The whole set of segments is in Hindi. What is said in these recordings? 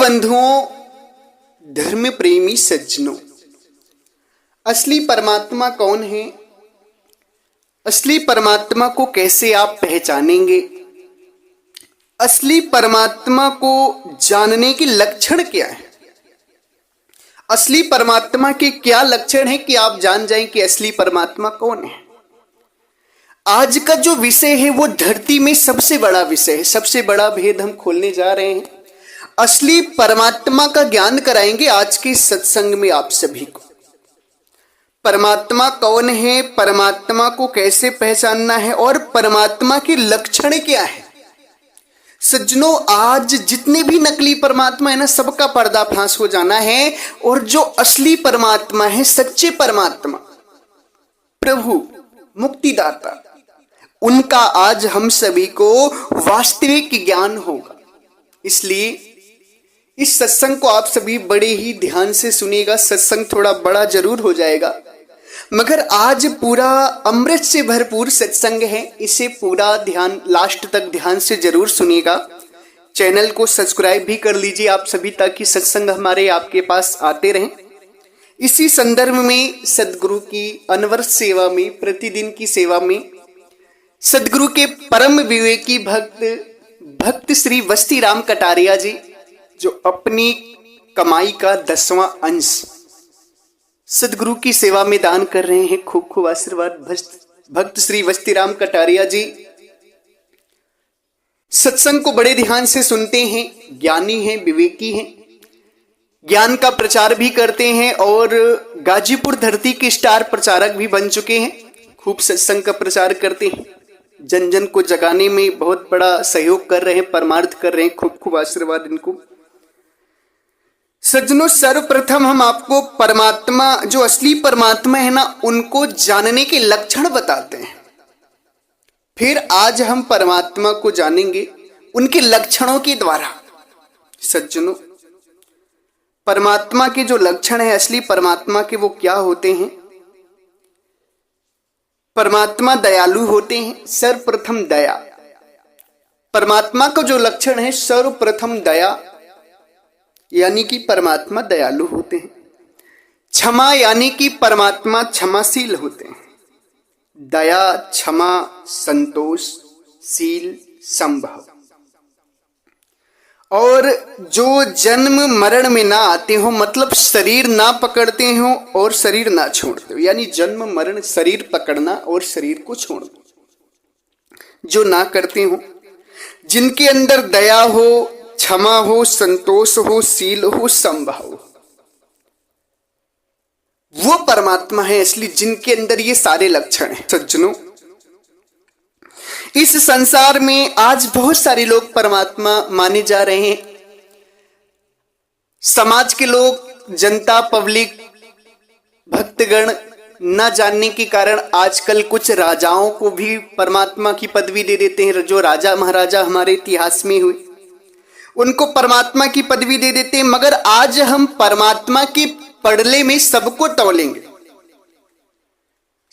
बंधुओं, धर्म प्रेमी सज्जनों, असली परमात्मा कौन है? असली परमात्मा को कैसे आप पहचानेंगे? असली परमात्मा को जानने के लक्षण क्या है? असली परमात्मा के क्या लक्षण है कि आप जान जाएं कि असली परमात्मा कौन है? आज का जो विषय है वो धरती में सबसे बड़ा विषय है, सबसे बड़ा भेद हम खोलने जा रहे हैं। असली परमात्मा का ज्ञान कराएंगे आज के सत्संग में आप सभी को। परमात्मा कौन है, परमात्मा को कैसे पहचानना है और परमात्मा के लक्षण क्या है। सज्जनों, आज जितने भी नकली परमात्मा है ना, सबका पर्दाफाश हो जाना है और जो असली परमात्मा है, सच्चे परमात्मा, प्रभु मुक्तिदाता, उनका आज हम सभी को वास्तविक ज्ञान होगा। इसलिए इस सत्संग को आप सभी बड़े ही ध्यान से सुनिएगा। सत्संग थोड़ा बड़ा जरूर हो जाएगा, मगर आज पूरा अमृत से भरपूर सत्संग है। इसे पूरा ध्यान लास्ट तक ध्यान से जरूर सुनिएगा। चैनल को सब्सक्राइब भी कर लीजिए आप सभी, ताकि सत्संग हमारे आपके पास आते रहें। इसी संदर्भ में सदगुरु की अनवरत सेवा में, प्रतिदिन की सेवा में, सदगुरु के परम विवेकी भक्त श्री वस्तीराम कटारिया जी, जो अपनी कमाई का 10वां अंश सदगुरु की सेवा में दान कर रहे हैं। खूब खूब आशीर्वाद भक्त श्री वस्तीराम कटारिया जी। सत्संग को बड़े ध्यान से सुनते हैं, ज्ञानी हैं, विवेकी हैं, ज्ञान का प्रचार भी करते हैं और गाजीपुर धरती के स्टार प्रचारक भी बन चुके हैं। खूब सत्संग का प्रचार करते हैं, जन जन को जगाने में बहुत बड़ा सहयोग कर रहे हैं, परमार्थ कर रहे हैं। खूब खूब आशीर्वाद इनको। सज्जनों, सर्वप्रथम हम आपको परमात्मा, जो असली परमात्मा है ना, उनको जानने के लक्षण बताते हैं। फिर आज हम परमात्मा को जानेंगे उनके लक्षणों के द्वारा। सज्जनों, परमात्मा के जो लक्षण है असली परमात्मा के, वो क्या होते हैं? परमात्मा दयालु होते हैं। सर्वप्रथम दया, परमात्मा का जो लक्षण है सर्वप्रथम दया, यानी कि परमात्मा दयालु होते हैं। क्षमा, यानी कि परमात्मा क्षमाशील होते हैं। दया, क्षमा, संतोष, शील, संभव, और जो जन्म मरण में ना आते हो, मतलब शरीर ना पकड़ते हो और शरीर ना छोड़ते हो, यानी जन्म मरण, शरीर पकड़ना और शरीर को छोड़ना जो ना करते हो, जिनके अंदर दया हो, क्षमा हो, संतोष हो, शील हो, संभव हो, वो परमात्मा है असली, जिनके अंदर ये सारे लक्षण हैं। सज्जनों, इस संसार में आज बहुत सारे लोग परमात्मा माने जा रहे हैं। समाज के लोग, जनता, पब्लिक, भक्तगण न जानने के कारण आजकल कुछ राजाओं को भी परमात्मा की पदवी दे देते हैं। जो राजा महाराजा हमारे इतिहास में हुए, उनको परमात्मा की पदवी दे देते हैं। मगर आज हम परमात्मा के पड़ले में सबको तौलेंगे,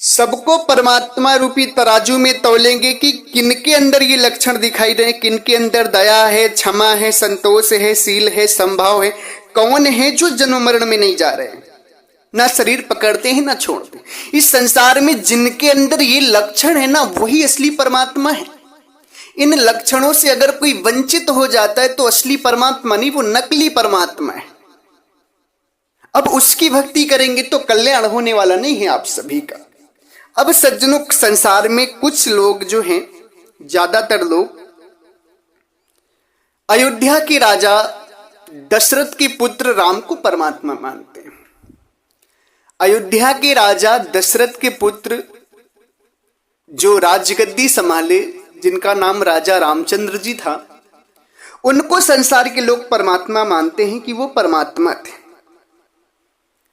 सबको परमात्मा रूपी तराजू में तौलेंगे कि किनके अंदर ये लक्षण दिखाई दे, किनके अंदर दया है, क्षमा है, संतोष है, शील है, संभाव है। कौन है जो जन्म मरण में नहीं जा रहे हैं, ना शरीर पकड़ते हैं, ना छोड़ते। इस संसार में जिनके अंदर ये लक्षण है ना, वही असली परमात्मा है। इन लक्षणों से अगर कोई वंचित हो जाता है तो असली परमात्मा नहीं, वो नकली परमात्मा है। अब उसकी भक्ति करेंगे तो कल्याण होने वाला नहीं है आप सभी का। अब सज्जनों, संसार में कुछ लोग जो हैं, ज्यादातर लोग अयोध्या के राजा दशरथ के पुत्र राम को परमात्मा मानते हैं। अयोध्या के राजा दशरथ के पुत्र जो राजगद्दी संभाले, जिनका नाम राजा रामचंद्र जी था, उनको संसार के लोग परमात्मा मानते हैं कि वो परमात्मा थे।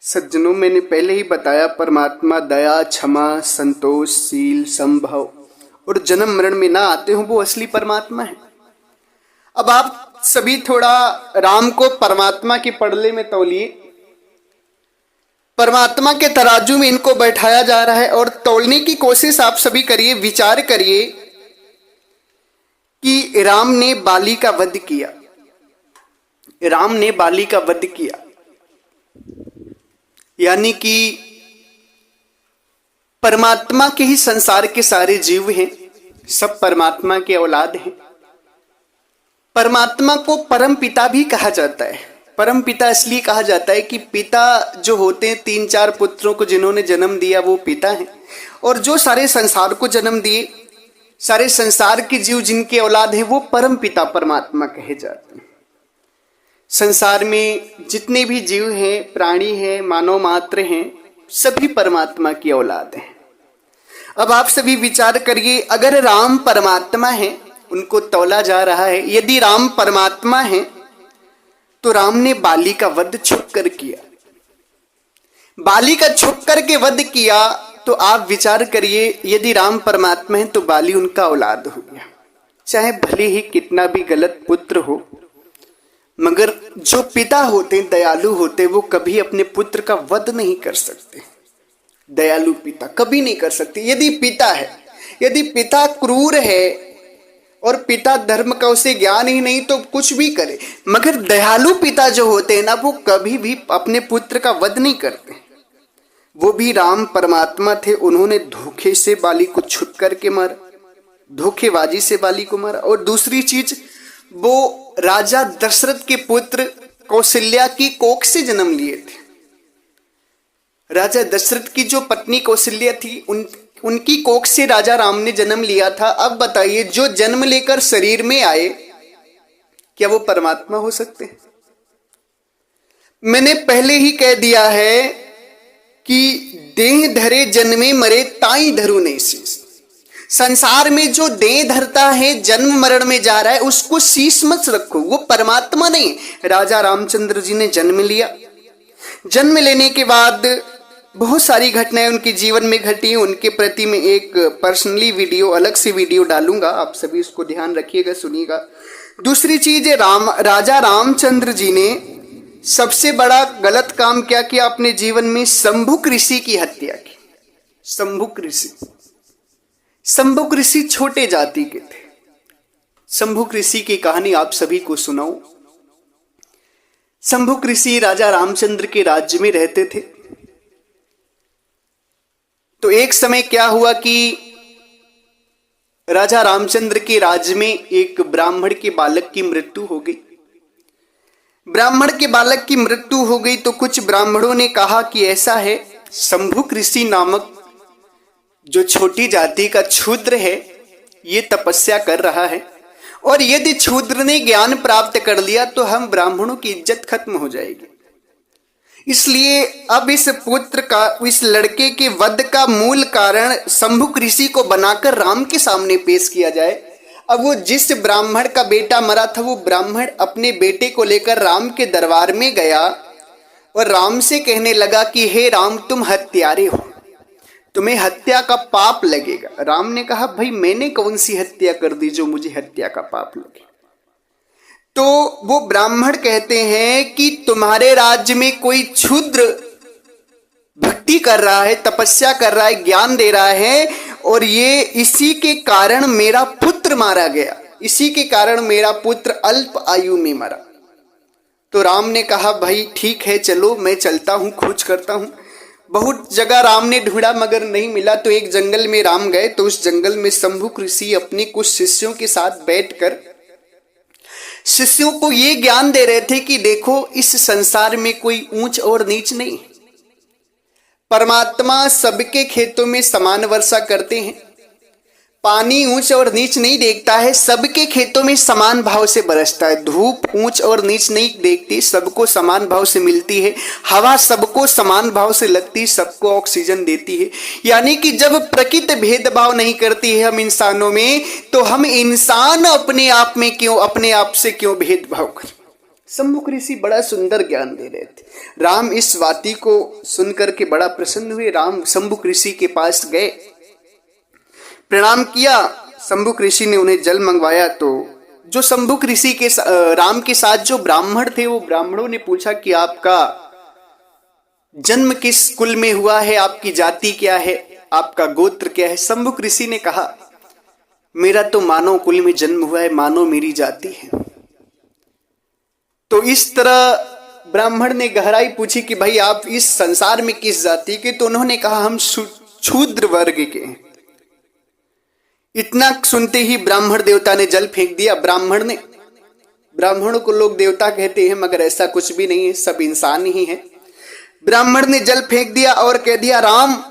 सज्जनों, मैंने पहले ही बताया, परमात्मा दया, क्षमा, संतोष, शील, संभव और जन्म मरण में ना आते हो, वो असली परमात्मा है। अब आप सभी थोड़ा राम को परमात्मा के पड़ले में तौलिए। परमात्मा के तराजू में इनको बैठाया जा रहा है और तौलने की कोशिश आप सभी करिए। विचार करिए कि राम ने बाली का वध किया, राम ने बाली का वध किया, यानी कि परमात्मा के ही संसार के सारे जीव हैं, सब परमात्मा के औलाद हैं। परमात्मा को परम पिता भी कहा जाता है। परम पिता इसलिए कहा जाता है कि पिता जो होते हैं, 3-4 पुत्रों को जिन्होंने जन्म दिया वो पिता हैं, और जो सारे संसार को जन्म दिए, सारे संसार के जीव जिनके औलाद हैं, वो परम पिता परमात्मा कहे जाते हैं। संसार में जितने भी जीव हैं, प्राणी हैं, मानव मात्र हैं, सभी परमात्मा की औलाद हैं। अब आप सभी विचार करिए, अगर राम परमात्मा है, उनको तौला जा रहा है, यदि राम परमात्मा है तो राम ने बाली का वध छुप कर किया। बाली का छुप करके वध किया तो आप विचार करिए, यदि राम परमात्मा है तो बाली उनका औलाद हो गया। चाहे भले ही कितना भी गलत पुत्र हो, मगर जो पिता होते, दयालु होते, वो कभी अपने पुत्र का वध नहीं कर सकते। दयालु पिता कभी नहीं कर सकते। यदि पिता है, यदि पिता क्रूर है और पिता धर्म का उसे ज्ञान ही नहीं तो कुछ भी करे, मगर दयालु पिता जो होते हैं ना, वो कभी भी अपने पुत्र का वध नहीं करते। वो भी राम परमात्मा थे, उन्होंने धोखे से बाली को छुप करके मारा, धोखेबाजी से बाली को मारा। और दूसरी चीज, वो राजा दशरथ के पुत्र कौशल्या की कोख से जन्म लिए थे। राजा दशरथ की जो पत्नी कौशल्या थी, उनकी कोख से राजा राम ने जन्म लिया था। अब बताइए, जो जन्म लेकर शरीर में आए, क्या वो परमात्मा हो सकते हैं? मैंने पहले ही कह दिया है कि देह धरे जन्मे मरे ताई धरू नहीं शीस। संसार में जो देह धरता है, जन्म मरण में जा रहा है, उसको शीश मत रखो, वो परमात्मा नहीं। राजा रामचंद्र जी ने जन्म लिया, जन्म लेने के बाद बहुत सारी घटनाएं उनके जीवन में घटी। उनके प्रति मैं एक पर्सनली वीडियो, अलग से वीडियो डालूंगा, आप सभी उसको ध्यान रखिएगा, सुनिएगा। दूसरी चीज है, राजा रामचंद्र जी ने सबसे बड़ा गलत काम क्या किया अपने जीवन में? शंभुक ऋषि की हत्या की। शंभुक ऋषि, शंभुक ऋषि छोटे जाति के थे। शंभुक ऋषि की कहानी आप सभी को सुनाऊं। शंभुक ऋषि राजा रामचंद्र के राज्य में रहते थे। तो एक समय क्या हुआ कि राजा रामचंद्र के राज्य में एक ब्राह्मण के बालक की मृत्यु हो गई। ब्राह्मण के बालक की मृत्यु हो गई तो कुछ ब्राह्मणों ने कहा कि ऐसा है, शंभुक ऋषि नामक जो छोटी जाति का शूद्र है, ये तपस्या कर रहा है, और यदि शूद्र ने ज्ञान प्राप्त कर लिया तो हम ब्राह्मणों की इज्जत खत्म हो जाएगी। इसलिए अब इस पुत्र का, इस लड़के के वध का मूल कारण शंभुक ऋषि को बनाकर राम के सामने पेश किया जाए। अब वो जिस ब्राह्मण का बेटा मरा था, वो ब्राह्मण अपने बेटे को लेकर राम के दरबार में गया और राम से कहने लगा कि हे राम, तुम हत्यारे हो, तुम्हें हत्या का पाप लगेगा। राम ने कहा, भाई मैंने कौन सी हत्या कर दी जो मुझे हत्या का पाप लगे? तो वो ब्राह्मण कहते हैं कि तुम्हारे राज्य में कोई क्षुद्र भक्ति कर रहा है, तपस्या कर रहा है, ज्ञान दे रहा है, और ये इसी के कारण मेरा पुत्र मारा गया, इसी के कारण मेरा पुत्र अल्प आयु में मरा। तो राम ने कहा, भाई ठीक है, चलो मैं चलता हूं, खोज करता हूं। बहुत जगह राम ने ढूंढा मगर नहीं मिला। तो एक जंगल में राम गए, तो उस जंगल में शंभुक ऋषि अपने कुछ शिष्यों के साथ बैठकर शिष्यों को ये ज्ञान दे रहे थे कि देखो, इस संसार में कोई ऊंच और नीच नहीं, परमात्मा सबके खेतों में समान वर्षा करते हैं, पानी ऊंच और नीच नहीं देखता है, सबके खेतों में समान भाव से बरसता है, धूप ऊंच और नीच नहीं देखती, सबको समान भाव से मिलती है, हवा सबको समान भाव से लगती, सबको ऑक्सीजन देती है। यानी कि जब प्रकृति भेदभाव नहीं करती है हम इंसानों में, तो हम इंसान अपने आप में क्यों, अपने आप से क्यों भेदभाव करें? शंभुक ऋषि बड़ा सुंदर ज्ञान दे रहे थे। राम इस वाती को सुनकर के बड़ा प्रसन्न हुए। राम शंभुक ऋषि के पास गए, प्रणाम किया। शंभुक ऋषि ने उन्हें जल मंगवाया। तो जो शंभुक ऋषि के राम के साथ जो ब्राह्मण थे, वो ब्राह्मणों ने पूछा कि आपका जन्म किस कुल में हुआ है, आपकी जाति क्या है, आपका गोत्र क्या है? शंभुक ऋषि ने कहा, मेरा तो मानव कुल में जन्म हुआ है, मानव मेरी जाति है। तो इस तरह ब्राह्मण ने गहराई पूछी कि भाई आप इस संसार में किस जाति के? तो उन्होंने कहा हम शूद्र वर्ग के हैं। इतना सुनते ही ब्राह्मण देवता ने जल फेंक दिया। ब्राह्मणों को लोग देवता कहते हैं, मगर ऐसा कुछ भी नहीं है, सब इंसान ही है। ब्राह्मण ने जल फेंक दिया और कह दिया राम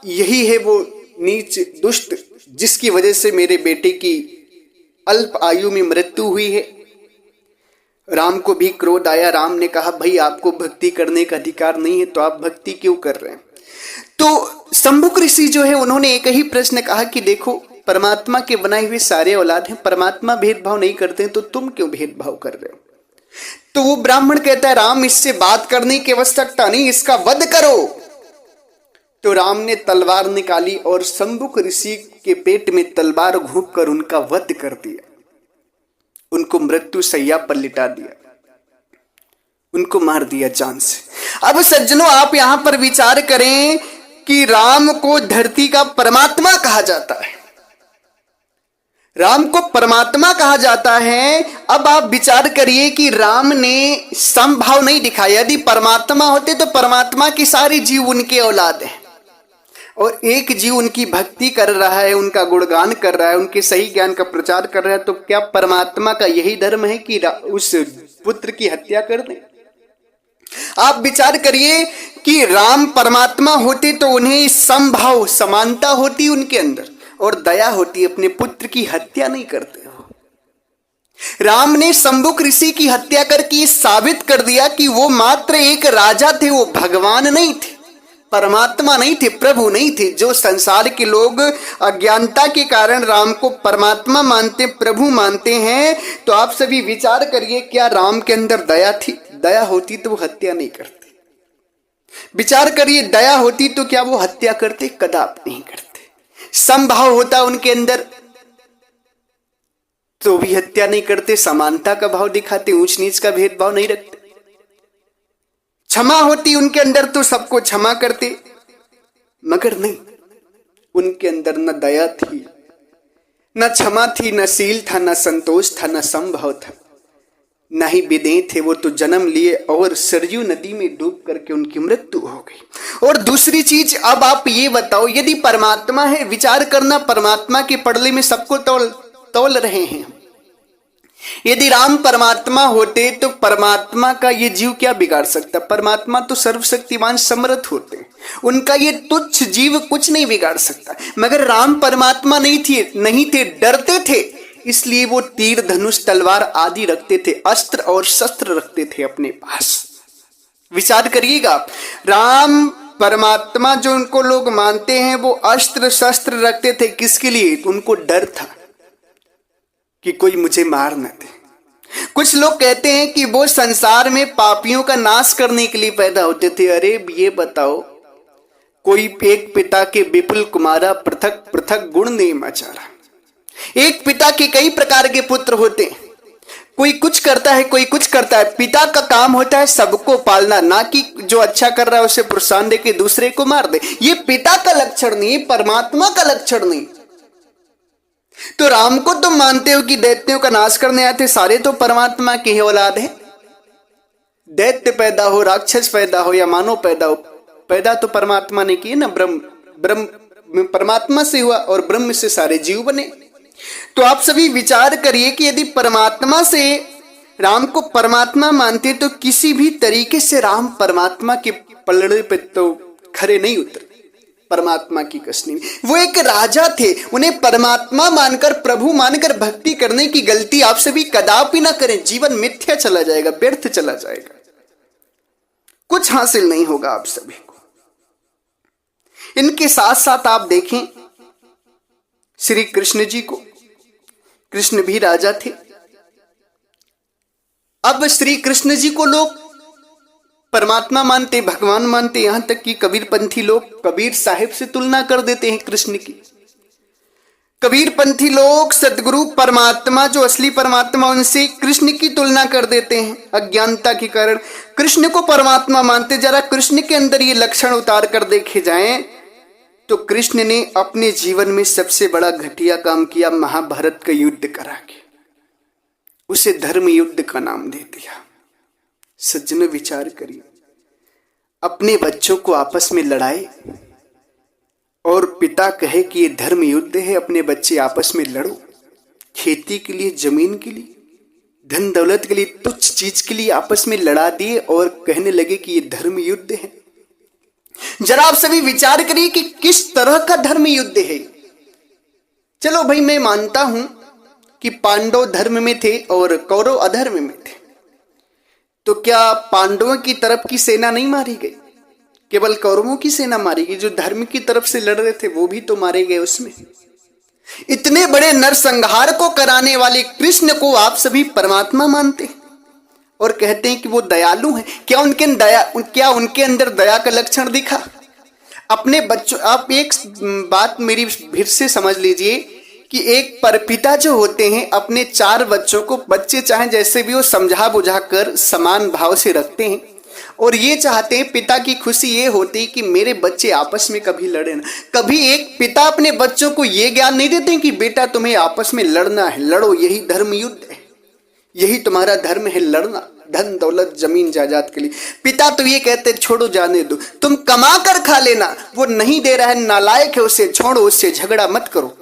यही है वो नीच दुष्ट जिसकी वजह से मेरे बेटे की अल्प आयु में मृत्यु हुई है। राम को भी क्रोध आया। राम ने कहा भाई आपको भक्ति करने का अधिकार नहीं है तो आप भक्ति क्यों कर रहे हैं? तो शंभुक ऋषि जो है उन्होंने एक ही प्रश्न कहा कि देखो परमात्मा के बनाए हुए सारे औलाद हैं, परमात्मा भेदभाव नहीं करते तो तुम क्यों भेदभाव कर रहे हो? तो वो ब्राह्मण कहता है राम इससे बात करने की आवश्यकता नहीं, इसका वध करो। तो राम ने तलवार निकाली और शंभुक ऋषि के पेट में तलवार घोंप कर उनका वध कर दिया। उनको मृत्यु शैया पर लिटा दिया, उनको मार दिया जान से। अब सज्जनों आप यहां पर विचार करें कि राम को धरती का परमात्मा कहा जाता है, राम को परमात्मा कहा जाता है। अब आप विचार करिए कि राम ने समभाव नहीं दिखाया। यदि परमात्मा होते तो परमात्मा के सारे जीव उनके औलाद हैं और एक जीव उनकी भक्ति कर रहा है, उनका गुणगान कर रहा है, उनके सही ज्ञान का प्रचार कर रहा है, तो क्या परमात्मा का यही धर्म है कि उस पुत्र की हत्या कर दें? आप विचार करिए कि राम परमात्मा होते तो उन्हें समभाव समानता होती उनके अंदर और दया होती, अपने पुत्र की हत्या नहीं करते हो। राम ने शंभुक ऋषि की हत्या करके साबित कर दिया कि वो मात्र एक राजा थे, वो भगवान नहीं थे, परमात्मा नहीं थे, प्रभु नहीं थे। जो संसार के लोग अज्ञानता के कारण राम को परमात्मा मानते, प्रभु मानते हैं, तो आप सभी विचार करिए क्या राम के अंदर दया थी? दया होती तो वो हत्या नहीं करते। विचार करिए दया होती तो क्या वो हत्या करते? कदापि नहीं करते। समभाव होता उनके अंदर तो भी हत्या नहीं करते, समानता का भाव दिखाते, ऊंच नीच का भेदभाव नहीं रखते। क्षमा होती उनके अंदर तो सबको क्षमा करते, मगर नहीं, उनके अंदर न दया थी, न क्षमा थी, न शील था, न संतोष था, न समभाव था, न ही विदेह थे। वो तो जन्म लिए और सरयू नदी में डूब करके उनकी मृत्यु हो गई। और दूसरी चीज अब आप ये बताओ, यदि परमात्मा है, विचार करना, परमात्मा के पड़ले में सबको तौल रहे हैं। यदि राम परमात्मा होते तो परमात्मा का ये जीव क्या बिगाड़ सकता? परमात्मा तो सर्वशक्तिमान समर्थ होते, उनका ये तुच्छ जीव कुछ नहीं बिगाड़ सकता। मगर राम परमात्मा नहीं थे, डरते थे, इसलिए वो तीर धनुष तलवार आदि रखते थे, अस्त्र और शस्त्र रखते थे अपने पास। विचार करिएगा, राम परमात्मा जो उनको लोग मानते हैं वो अस्त्र शस्त्र रखते थे, किसके लिए? उनको डर था कि कोई मुझे मार न दे। कुछ लोग कहते हैं कि वो संसार में पापियों का नाश करने के लिए पैदा होते थे। अरे ये बताओ, कोई एक पिता के विपुल कुमारा पृथक पृथक गुण नेम आचारा। एक पिता के कई प्रकार के पुत्र होते हैं, कोई कुछ करता है, कोई कुछ करता है। पिता का काम होता है सबको पालना, ना कि जो अच्छा कर रहा है उसे प्रोत्साहन दे के दूसरे को मार दे। ये पिता का लक्षण नहीं, परमात्मा का लक्षण नहीं। तो राम को तुम मानते हो कि दैत्यों का नाश करने आते, सारे तो परमात्मा की ही औलाद है। दैत्य पैदा हो, राक्षस पैदा हो या मानव पैदा हो, पैदा तो परमात्मा ने किए ना। ब्रह्म परमात्मा से हुआ और ब्रह्म से सारे जीव बने। तो आप सभी विचार करिए कि यदि परमात्मा से राम को परमात्मा मानते तो किसी भी तरीके से राम परमात्मा के पलड़े पे तो खरे नहीं उतरे। परमात्मा की कसनी, वो एक राजा थे, उन्हें परमात्मा मानकर, प्रभु मानकर भक्ति करने की गलती आप सभी कदापि ना करें। जीवन मिथ्या चला जाएगा, व्यर्थ चला जाएगा, कुछ हासिल नहीं होगा आप सभी को। इनके साथ साथ आप देखें श्री कृष्ण जी को, कृष्ण भी राजा थे। अब श्री कृष्ण जी को लोग परमात्मा मानते, भगवान मानते, यहां तक कि कबीरपंथी लोग कबीर साहिब से तुलना कर देते हैं कृष्ण की। कबीरपंथी लोग सदगुरु परमात्मा जो असली परमात्मा उनसे कृष्ण की तुलना कर देते हैं अज्ञानता के कारण। कृष्ण को परमात्मा मानते। जरा कृष्ण के अंदर ये लक्षण उतार कर देखे जाएं तो कृष्ण ने अपने जीवन में सबसे बड़ा घटिया काम किया, महाभारत का युद्ध करा के उसे धर्म युद्ध का नाम दे दिया। सज्जनों विचार करिए, अपने बच्चों को आपस में लड़ाए और पिता कहे कि ये धर्म युद्ध है, अपने बच्चे आपस में लड़ो। खेती के लिए, जमीन के लिए, धन दौलत के लिए, तुच्छ चीज के लिए आपस में लड़ा दिए और कहने लगे कि ये धर्म युद्ध है। जरा आप सभी विचार करिए कि किस तरह का धर्म युद्ध है। चलो भाई, मैं मानता हूं कि पांडव धर्म में थे और कौरव अधर्म में थे, तो क्या पांडवों की तरफ की सेना नहीं मारी गई? केवल कौरवों की सेना मारी गई। जो धर्म की तरफ से लड़ रहे थे वो भी तो मारे गए उसमें। इतने बड़े नरसंहार को कराने वाले कृष्ण को आप सभी परमात्मा मानते हैं और कहते हैं कि वो दयालु हैं। क्या उनके अंदर दया का लक्षण दिखा? अपने बच्चों, आप एक बात मेरी फिर से समझ लीजिए कि एक परपिता जो होते हैं अपने 4 बच्चों को, बच्चे चाहे जैसे भी हो, समझा बुझा कर समान भाव से रखते हैं और ये चाहते हैं, पिता की खुशी ये होती है कि मेरे बच्चे आपस में कभी लड़े ना। कभी एक पिता अपने बच्चों को ये ज्ञान नहीं देते कि बेटा तुम्हें आपस में लड़ना है, लड़ो, यही धर्म युद्ध है, यही तुम्हारा धर्म है, लड़ना धन दौलत जमीन जायदाद के लिए। पिता तो ये कहते छोड़ो, जाने दो, तुम कमा कर खा लेना, वो नहीं दे रहा है, नालायक है, उसे छोड़ो, उससे झगड़ा मत करो,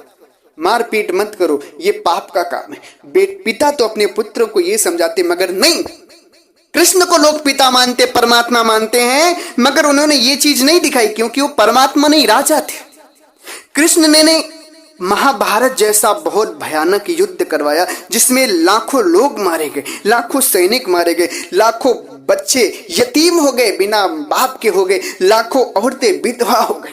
मारपीट मत करो, ये पाप का काम है। पिता तो अपने पुत्रों को ये समझाते, मगर नहीं, कृष्ण को लोग पिता मानते, परमात्मा मानते हैं, मगर उन्होंने ये चीज नहीं दिखाई क्योंकि वो परमात्मा नहीं, राजा थे। कृष्ण ने महाभारत जैसा बहुत भयानक युद्ध करवाया जिसमें लाखों लोग मारे गए, लाखों सैनिक मारे गए, लाखों बच्चे यतीम हो गए, बिना बाप के हो गए, लाखों औरतें विधवा हो गई,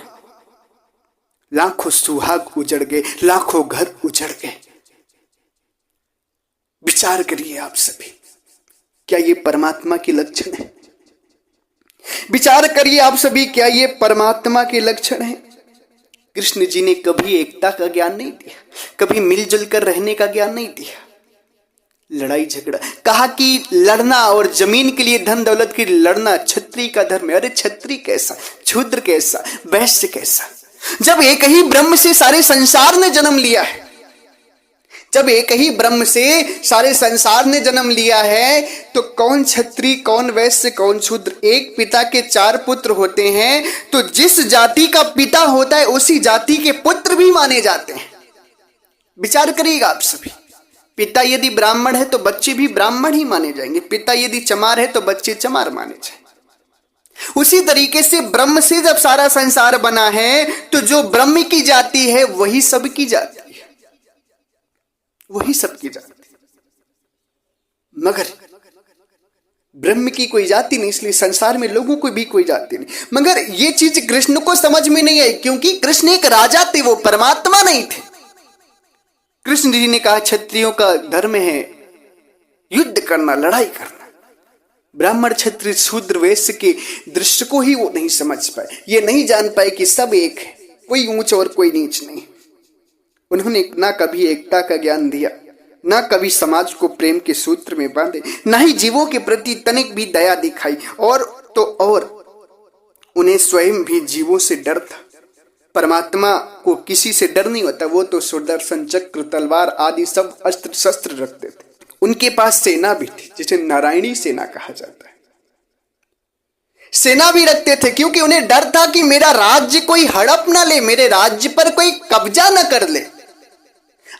लाखों सुहाग उजड़ गए, लाखों घर उजड़ गए। विचार करिए आप सभी, क्या ये परमात्मा के लक्षण है? विचार करिए आप सभी, क्या ये परमात्मा के लक्षण है? कृष्ण जी ने कभी एकता का ज्ञान नहीं दिया, कभी मिलजुल कर रहने का ज्ञान नहीं दिया, लड़ाई झगड़ा। कहा कि लड़ना और जमीन के लिए, धन दौलत के लिए लड़ना क्षत्रिय का धर्म है। अरे क्षत्रिय कैसा, शूद्र कैसा, वैश्य कैसा? जब एक ही ब्रह्म से सारे संसार ने जन्म लिया है, जब एक ही ब्रह्म से सारे संसार ने जन्म लिया है, तो कौन क्षत्रिय, कौन वैश्य, कौन शूद्र? एक पिता के 4 पुत्र होते हैं, तो जिस जाति का पिता होता है उसी जाति के पुत्र भी माने जाते हैं। विचार करिएगा आप सभी, पिता यदि ब्राह्मण है तो बच्चे भी ब्राह्मण ही माने जाएंगे, पिता यदि चमार है तो बच्चे चमार माने जाएंगे। उसी तरीके से ब्रह्म से जब सारा संसार बना है, तो जो ब्रह्म की जाति है वही सबकी जाति, वही सबकी जाति। मगर ब्रह्म की कोई जाति नहीं, इसलिए संसार में लोगों को भी कोई जाति नहीं। मगर ये चीज कृष्ण को समझ में नहीं आई क्योंकि कृष्ण एक राजा थे, वो परमात्मा नहीं थे। कृष्ण जी ने कहा क्षत्रियों का धर्म है युद्ध करना, लड़ाई करना। ब्राह्मण, क्षत्रिय, शूद्र, वैश्य के दृश्य को ही वो नहीं समझ पाए, ये नहीं जान पाए कि सब एक है, कोई ऊंच और कोई नीच नहीं। उन्होंने ना कभी एकता का ज्ञान दिया, ना कभी समाज को प्रेम के सूत्र में बांधे, ना ही जीवों के प्रति तनिक भी दया दिखाई, और तो और उन्हें स्वयं भी जीवों से डर था। परमात्मा को किसी से डर नहीं होता, वो तो सुदर्शन चक्र, तलवार आदि सब अस्त्र शस्त्र रखते थे। उनके पास सेना भी थी, जिसे नारायणी सेना कहा जाता है। सेना भी रखते थे क्योंकि उन्हें डर था कि मेरा राज्य कोई हड़प ना ले, मेरे राज्य पर कोई कब्जा ना कर ले।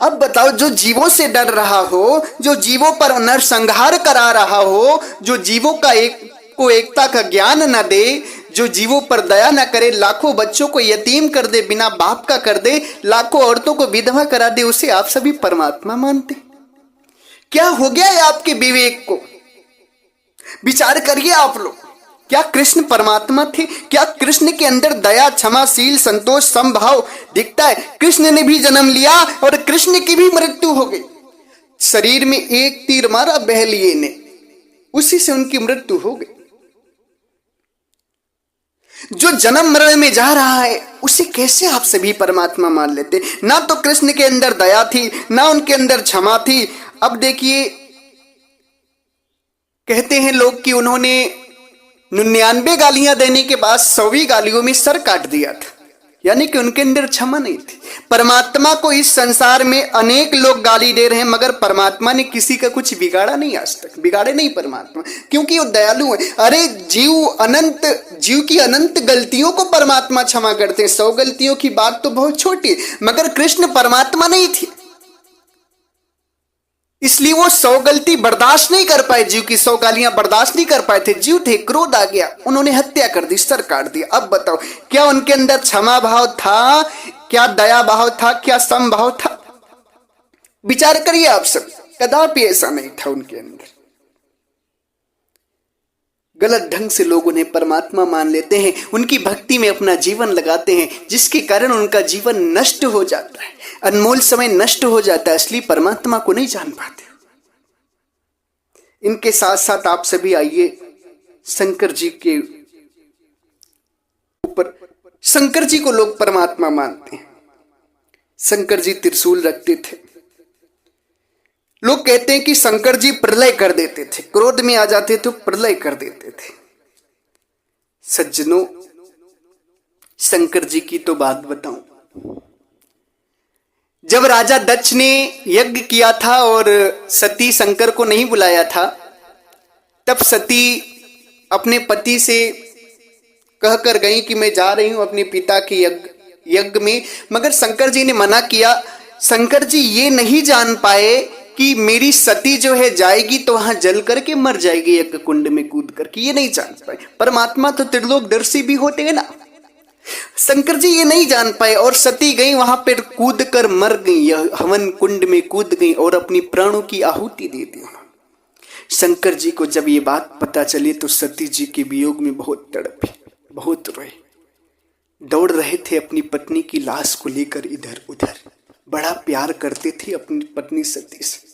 अब बताओ, जो जीवों से डर रहा हो, जो जीवों पर नरसंहार करा रहा हो, जो जीवों का एकता का ज्ञान न दे, जो जीवों पर दया न करे, लाखों बच्चों को यतीम कर दे, बिना बाप का कर दे, लाखों औरतों को विधवा करा दे, उसे आप सभी परमात्मा मानते? क्या हो गया है आपके विवेक को? विचार करिए आप लोग, क्या कृष्ण परमात्मा थे? क्या कृष्ण के अंदर दया, क्षमाशील, संतोष, समभाव दिखता है? कृष्ण ने भी जन्म लिया और कृष्ण की भी मृत्यु हो गई। शरीर में एक तीर मारा बहलिए ने, उसी से उनकी मृत्यु हो गई। जो जन्म मरण में जा रहा है उसे कैसे आप सभी परमात्मा मान लेते? ना तो कृष्ण के अंदर दया थी, ना उनके अंदर क्षमा थी। अब देखिए, कहते हैं लोग कि उन्होंने 99 गालियां देने के बाद 100वीं गालियों में सर काट दिया था। यानी कि उनके अंदर क्षमा नहीं थी। परमात्मा को इस संसार में अनेक लोग गाली दे रहे हैं, मगर परमात्मा ने किसी का कुछ बिगाड़ा नहीं, आज तक बिगाड़े नहीं परमात्मा, क्योंकि वो दयालु है। अरे जीव की अनंत गलतियों को परमात्मा क्षमा करते हैं। 100 गलतियों की बात तो बहुत छोटी है, मगर कृष्ण परमात्मा नहीं थे, इसलिए वो 100 गलती बर्दाश्त नहीं कर पाए, जीव की 100 गालियां बर्दाश्त नहीं कर पाए थे। जीव थे, क्रोध आ गया, उन्होंने हत्या कर दी, सर काट दिया। अब बताओ, क्या उनके अंदर क्षमा भाव था, क्या दया भाव था, क्या सम भाव था? विचार करिए आप सब, कदापि ऐसा नहीं था उनके अंदर। गलत ढंग से लोग उन्हें परमात्मा मान लेते हैं, उनकी भक्ति में अपना जीवन लगाते हैं, जिसके कारण उनका जीवन नष्ट हो जाता है, अनमोल समय नष्ट हो जाता है, इसलिए परमात्मा को नहीं जान पाते। इनके साथ साथ आप सभी आइए शंकर जी के ऊपर। शंकर जी को लोग परमात्मा मानते हैं। शंकर जी त्रिशूल रखते थे। लोग कहते हैं कि शंकर जी प्रलय कर देते थे, क्रोध में आ जाते तो प्रलय कर देते थे। सज्जनों, शंकर जी की तो बात बताऊं। जब राजा दक्ष ने यज्ञ किया था और सती शंकर को नहीं बुलाया था, तब सती अपने पति से कहकर गई कि मैं जा रही हूं अपने पिता के यज्ञ में, मगर शंकर जी ने मना किया। शंकर जी ये नहीं जान पाए कि मेरी सती जो है जाएगी तो वहां जल करके मर जाएगी यज्ञ कुंड में कूद करके, ये नहीं जान पाए। परमात्मा तो त्रिलोकदर्शी भी होते हैं ना। शंकर जी ये नहीं जान पाए और सती गई वहां पर कूद कर मर गई, हवन कुंड में कूद गई और अपनी प्राणों की आहुति दे दी। शंकर जी को जब ये बात पता चली तो सती जी के वियोग में बहुत तड़पे, बहुत रोए, दौड़ रहे थे अपनी पत्नी की लाश को लेकर इधर उधर। बड़ा प्यार करते थे अपनी पत्नी सती से।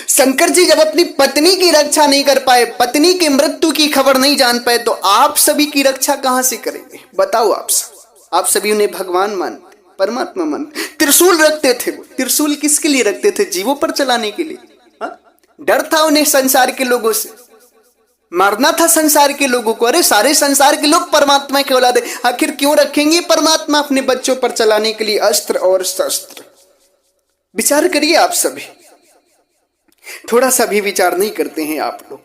शंकर जी जब अपनी पत्नी की रक्षा नहीं कर पाए, पत्नी की मृत्यु की खबर नहीं जान पाए, तो आप सभी की रक्षा कहां से करेंगे? बताओ आप सब। आप सभी उन्हें भगवान मानते, परमात्मा मानते। त्रिशूल रखते थे वो। त्रिशूल किसके लिए रखते थे? जीवों पर चलाने के लिए। डर था उन्हें संसार के लोगों से, मारना था संसार के लोगों को। अरे सारे संसार के लोग परमात्मा के औलाद है, आखिर क्यों रखेंगे परमात्मा अपने बच्चों पर चलाने के लिए अस्त्र और शस्त्र? विचार करिए आप सभी। थोड़ा सा भी विचार नहीं करते हैं आप लोग।